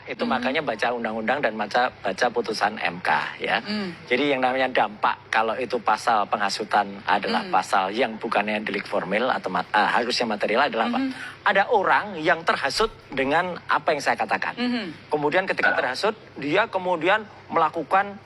Itu makanya baca undang-undang dan baca putusan MK ya. Jadi yang namanya dampak kalau itu pasal penghasutan adalah pasal yang bukannya delik formil atau harusnya material adalah apa? Ada orang yang terhasut dengan apa yang saya katakan. Kemudian ketika terhasut dia kemudian melakukan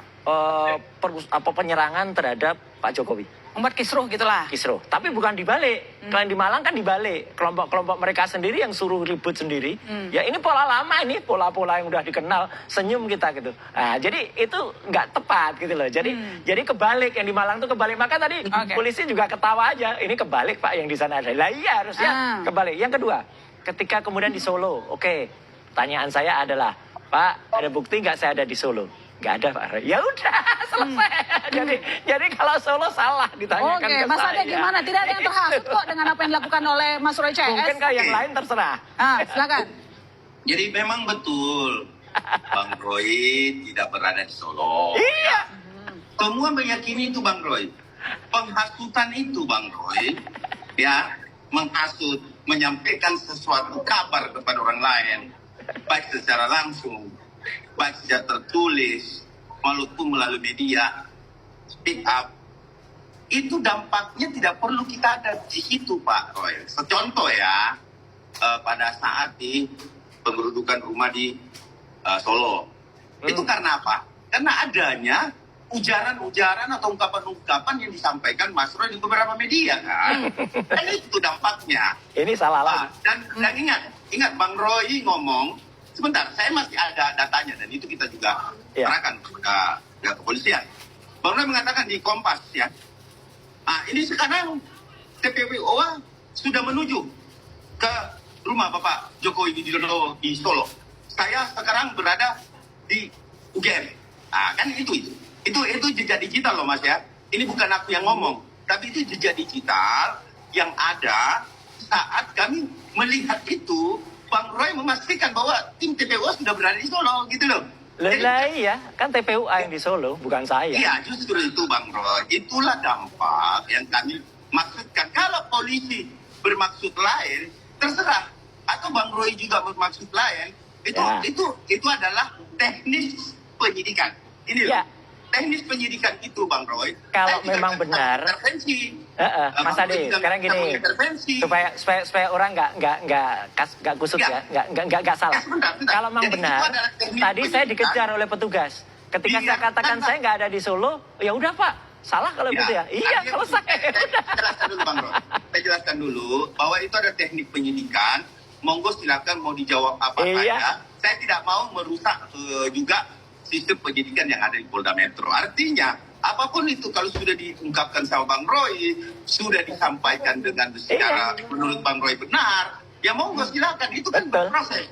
penyerangan terhadap Pak Jokowi. Membuat kisruh gitulah. Kisruh. Tapi bukan dibalik. Kalau di Malang kan dibalik. Kelompok-kelompok mereka sendiri yang suruh ribut sendiri. Ya ini pola lama ini. Pola-pola yang udah dikenal. Senyum kita gitu. Nah, jadi itu nggak tepat gitu loh. Jadi kebalik. Yang di Malang tuh kebalik. Maka tadi polisi juga ketawa aja. Ini kebalik Pak yang di sana ada. Lah iya harusnya kebalik. Yang kedua. Ketika kemudian di Solo. Oke. Pertanyaan saya adalah. Pak ada bukti nggak saya ada di Solo? Nggak ada Pak Roy. Ya udah selesai. Jadi kalau Solo salah ditanyakan ke saya. Mas Ade gimana? Tidak ada yang terhasut kok dengan apa yang dilakukan oleh Mas Roy CS. Mungkin kan yang lain terserah. Silakan. Jadi memang betul Bang Roy tidak berada di Solo. Iya. Semua meyakini itu Bang Roy. Penghasutan itu Bang Roy, ya menghasut, menyampaikan sesuatu kabar kepada orang lain, baik secara langsung, baik secara tertulis, maupun melalui media, speak up, itu dampaknya tidak perlu kita ada di situ Pak Roy. Contoh ya, pada saat di penggerudukan rumah di Solo, itu karena apa? Karena adanya ujaran-ujaran atau ungkapan-ungkapan yang disampaikan Mas Roy di beberapa media kan. Dan itu dampaknya. Ini salah lagi. Dan ingat Bang Roy ngomong, sebentar, saya masih ada datanya dan itu kita juga serahkan kepada kepolisian. Bang Roy mengatakan di Kompas ya, ini sekarang TPWO sudah menuju ke rumah Bapak Jokowi Widodo di Solo. Saya sekarang berada di UGM. Kan itu jejak digital loh Mas ya. Ini bukan aku yang ngomong, tapi itu jejak digital yang ada saat kami melihat itu. Bang Roy memastikan bahwa tim TPUA sudah berada di Solo, gitu loh. Iya, kan TPUA yang di Solo, bukan saya. Iya, justru itu Bang Roy. Itulah dampak yang kami maksudkan. Kalau polisi bermaksud lain, terserah. Atau Bang Roy juga bermaksud lain, itu adalah teknis penyidikan. Ini loh. Teknis penyidikan itu Bang Roy. Kalau memang benar. Intervensi. Mas Ade, sekarang gini. Supaya orang nggak kusut ya, nggak salah. Kalau memang benar, tadi saya dikejar oleh petugas. Ketika saya katakan saya nggak ada di Solo, ya udah Pak, salah kalau gitu ya. Iya, selesai. Jelaskan dulu Bang Roy. Saya jelaskan dulu bahwa itu ada teknik penyidikan. Monggo silakan mau dijawab apa saja. Saya tidak mau merusak juga sistem penyidikan yang ada di Polda Metro. Artinya, apapun itu kalau sudah diungkapkan sama Bang Roy, sudah disampaikan dengan secara menurut Bang Roy benar, ya monggo silakan, itu kan proses.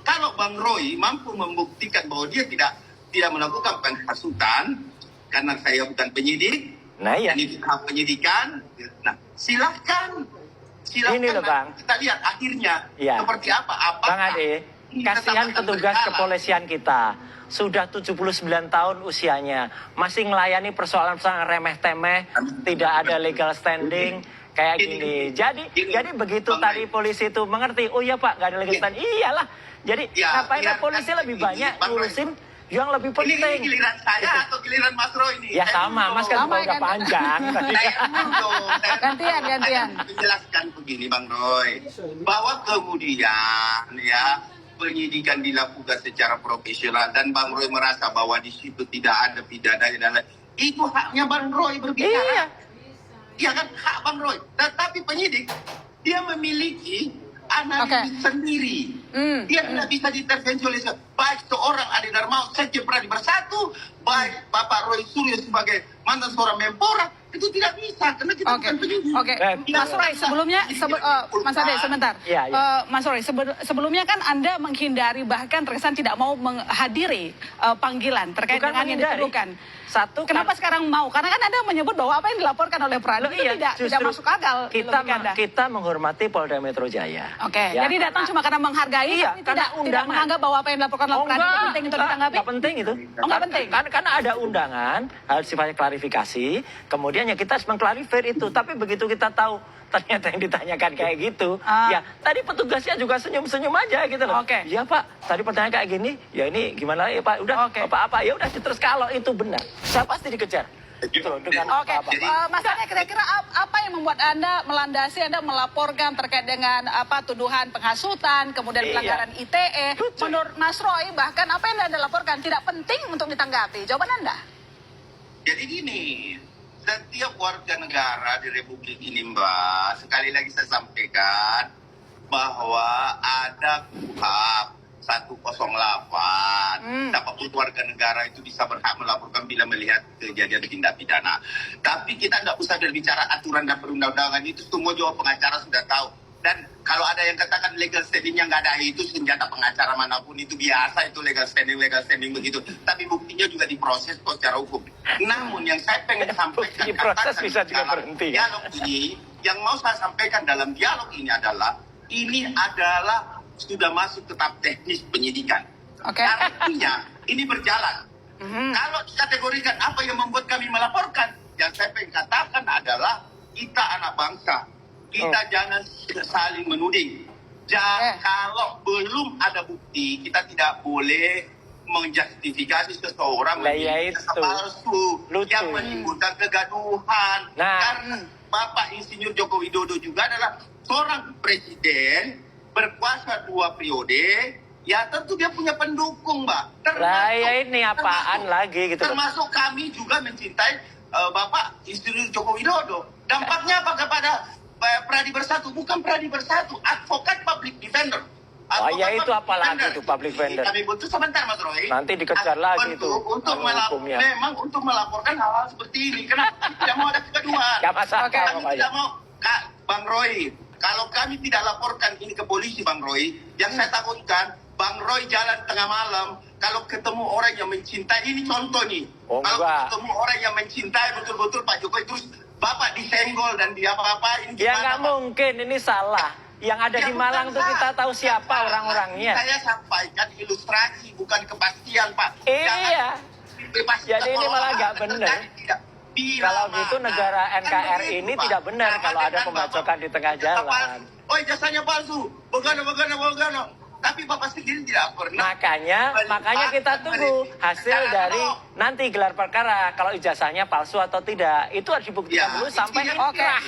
Kalau Bang Roy mampu membuktikan bahwa dia tidak melakukan penghasutan karena saya bukan penyidik, ini tahap penyidikan, silahkan. Ini loh Bang, kita lihat akhirnya seperti apa. Bang Ade, kasihan petugas kepolisian kita. Sudah 79 tahun usianya. Masih melayani persoalan-persoalan remeh-temeh. Tidak ada legal standing. Kayak gini. Jadi begitu tadi polisi itu mengerti. Oh iya Pak, nggak ada legal standing. Iyalah. Jadi ngapain polisi lebih banyak ngurusin yang lebih penting. Ini giliran saya atau giliran Mas Roy ini? Ya sama, Mas kan udah panjang. Gantian. Menjelaskan begini Bang Roy. Bahwa kemudian penyidikan dilakukan secara profesional dan Bang Roy merasa bahwa di situ tidak ada pidana dan lain. Itu haknya Bang Roy berbicara. Iya kan, hak Bang Roy. Tetapi penyidik dia memiliki analisis sendiri. Dia tidak bisa diintervensi oleh baik seorang Ade Darmawan Sekjen Pradi Bersatu, baik Bapak Roy Suryo sebagai mantan seorang Menpora, itu tidak bisa karena kita bukan penyidik. Mas Roy, sebelumnya Mas Ade sebentar. Mas Roy, sebelumnya kan Anda menghindari bahkan terkesan tidak mau menghadiri panggilan terkait dengan yang dituduhkan. Kenapa sekarang mau? Karena kan Anda menyebut bahwa apa yang dilaporkan oleh Pradi itu tidak masuk akal. Kita menghormati Polda Metro Jaya. Jadi datang cuma karena menghargai, tapi tidak menganggap bahwa apa yang dilaporkan oleh Pradi itu penting untuk ditanggapi? Nggak penting itu. Oh, nggak penting? Karena ada undangan, harus sifatnya klarifikasi, kemudian ya kita harus mengklarifikasi itu. Tapi begitu kita tahu ternyata yang ditanyakan kayak gitu, ya tadi petugasnya juga senyum-senyum aja gitu loh. Iya Pak, tadi pertanyaan kayak gini, ya ini gimana ya Pak, udah apa-apa, ya udah terus kalau itu benar, saya pasti dikejar. Gitu loh, dengan apa-apa. Mas Ade, kira-kira apa yang membuat Anda melandasi, Anda melaporkan terkait dengan tuduhan penghasutan, kemudian pelanggaran ITE. Menurut Mas Roy, bahkan apa yang Anda laporkan tidak penting untuk ditanggapi. Jawaban Anda? Jadi gini, setiap warga negara di Republik ini Mbak, sekali lagi saya sampaikan bahwa ada KUHP 108. Siapapun warga negara itu bisa berhak melaporkan bila melihat kejadian tindak pidana. Tapi kita nggak usah berbicara aturan dan perundang-undangan, itu semua juga pengacara sudah tahu. Dan kalau ada yang katakan legal standing-nya nggak ada, itu senjata pengacara manapun itu biasa, itu legal standing begitu. Tapi buktinya juga diproses secara hukum. Namun yang saya pengen sampaikan, diproses bisa juga berhenti. Dialog ini, yang mau saya sampaikan dalam dialog ini adalah sudah masuk ke tahap teknis penyidikan. Artinya ini berjalan. Kalau dikategorikan apa yang membuat kami melaporkan, yang saya pengen katakan adalah kita anak bangsa. Kita jangan saling menuding. Kalau belum ada bukti, kita tidak boleh menjustifikasi seseorang menjadi palsu yang menimbulkan kegaduhan. Karena Bapak Insinyur Joko Widodo juga adalah seorang presiden berkuasa 2 periode. Ya tentu dia punya pendukung, Mbak. Ini apaan lagi gitu. Termasuk kami juga mencintai Bapak Insinyur Joko Widodo. Dampaknya apa kepada Pradi Bersatu? Bukan Pradi Bersatu, advokat public defender. Itu apalagi itu public defender. Kami butuh sebentar Mas Roy. Nanti dikejar lagi itu. Memang untuk melaporkan hal-hal seperti ini. Kenapa tidak mau ada kegaduhan? Kami tidak mau, Bang Roy. Kalau kami tidak laporkan ini ke polisi, Bang Roy, yang saya takutkan, Bang Roy jalan tengah malam, kalau ketemu orang yang mencintai, ini contoh nih. Kalau ketemu orang yang mencintai betul-betul Pak Jokowi, terus Bapak disenggol dan diapa-apain. Ya nggak mungkin, ini salah. Yang ada di Malang tuh kita tahu siapa orang-orangnya. Saya sampaikan ilustrasi, bukan kepastian, Pak. Iya. Jadi ini malah nggak benar. Kalau gitu negara NKRI ini tidak benar kalau ada pembacokan di tengah jalan. Oh, jasanya palsu. Begana. Tapi Bapak sendiri tidak pernah. Makanya kita tunggu hasil dari nanti gelar perkara. Kalau ijazahnya palsu atau tidak, itu harus dibuktikan dulu sampai inkrah.